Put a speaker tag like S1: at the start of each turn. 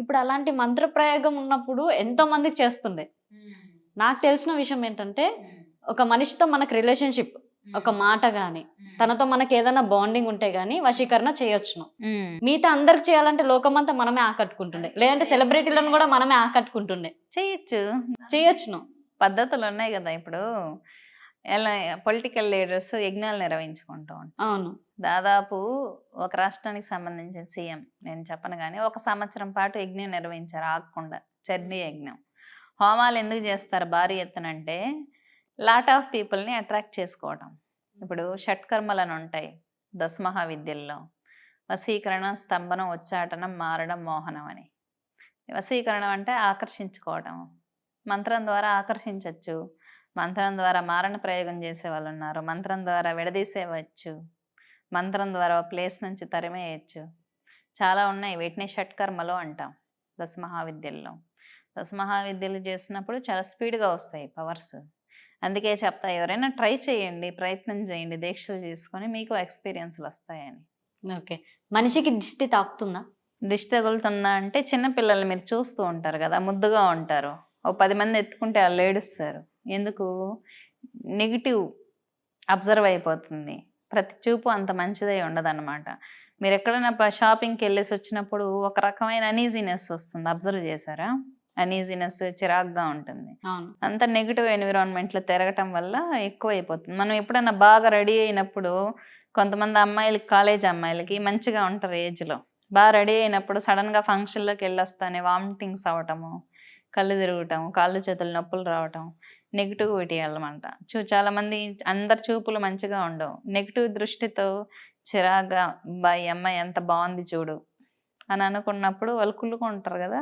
S1: ఇప్పుడు అలాంటి మంత్ర ప్రయోగం ఉన్నప్పుడు ఎంతో మంది చేస్తుండే. నాకు తెలిసిన విషయం ఏంటంటే ఒక మనిషితో మనకు రిలేషన్షిప్ ఒక మాట గాని తనతో మనకి ఏదైనా బాండింగ్ ఉంటే గానీ వశీకరణ చేయొచ్చును. మిగతా అందరికి చేయాలంటే లోకమంతా మనమే ఆకట్టుకుంటుండే, లేదంటే సెలబ్రిటీలను కూడా మనమే ఆకట్టుకుంటుండే. చేయొచ్చును,
S2: పద్ధతులు ఉన్నాయి కదా. ఇప్పుడు ఎలా పొలిటికల్ లీడర్స్ యజ్ఞాలు నిర్వహించుకుంటూ ఉంటారు.
S1: అవును,
S2: దాదాపు ఒక రాష్ట్రానికి సంబంధించిన సీఎం నేను చెప్పను కానీ 1 సంవత్సరం పాటు యజ్ఞం నిర్వహించారు ఆగకుండా. చండీ యజ్ఞం. హోమాలు ఎందుకు చేస్తారు భారీ ఎత్తున అంటే లాట్ ఆఫ్ పీపుల్ని అట్రాక్ట్ చేసుకోవడం. ఇప్పుడు షట్కర్మలు అని ఉంటాయి 10 మహావిద్యల్లో. వశీకరణ, స్తంభనం, ఉచ్చాటనం, మారడం, మోహనం అని. వశీకరణం అంటే ఆకర్షించుకోవడం. మంత్రం ద్వారా ఆకర్షించవచ్చు, మంత్రం ద్వారా మారణ ప్రయోగం చేసే వాళ్ళు ఉన్నారు, మంత్రం ద్వారా విడదీసేవచ్చు, మంత్రం ద్వారా ప్లేస్ నుంచి తరిమేయచ్చు. చాలా ఉన్నాయి. వీటిని షట్కర్మలు అంటాం 10 మహావిద్యల్లో. 10 మహావిద్యలు చేసినప్పుడు చాలా స్పీడ్గా వస్తాయి పవర్స్. అందుకే చెప్తా, ఎవరైనా ట్రై చేయండి, ప్రయత్నం చేయండి, దీక్షలు చేసుకొని మీకు ఎక్స్పీరియన్స్లు వస్తాయని.
S1: ఓకే, మనిషికి దిష్టి తాకుతుందా?
S2: దిష్టి తగులుతుందా అంటే చిన్నపిల్లలు మీరు చూస్తూ ఉంటారు కదా, ముద్దుగా ఉంటారు. ఓ 10 మంది ఎత్తుకుంటే వాళ్ళు ఏడుస్తారు. ఎందుకు? నెగిటివ్ అబ్జర్వ్ అయిపోతుంది. ప్రతి చూపు అంత మంచిదై ఉండదన్నమాట. మీరు ఎక్కడైనా షాపింగ్కి వెళ్ళేసి వచ్చినప్పుడు ఒక రకమైన అనీజీనెస్ వస్తుంది, అబ్జర్వ్ చేశారా? అనీజీనెస్, చిరాగ్గా ఉంటుంది. అంత నెగిటివ్ ఎన్విరాన్మెంట్లో తిరగటం వల్ల ఎక్కువ అయిపోతుంది. మనం ఎప్పుడైనా బాగా రెడీ అయినప్పుడు కొంతమంది అమ్మాయిలకి, కాలేజ్ అమ్మాయిలకి మంచిగా ఉంటారు ఏజ్లో, బాగా రెడీ అయినప్పుడు సడన్గా ఫంక్షన్లోకి వెళ్ళొస్తానే వామిటింగ్స్ అవ్వటము, కళ్ళు తిరగటం, కాళ్ళు చేతులు నొప్పులు రావటం నెగిటివిటీ అన్నమాట. చాలామంది అందరి చూపులు మంచిగా ఉండవు. నెగిటివ్ దృష్టితో చిరాగ్గా ఈ అమ్మాయి ఎంత బాగుంది చూడు అని అనుకున్నప్పుడు వాళ్ళు కుళ్ళుకుంటారు కదా.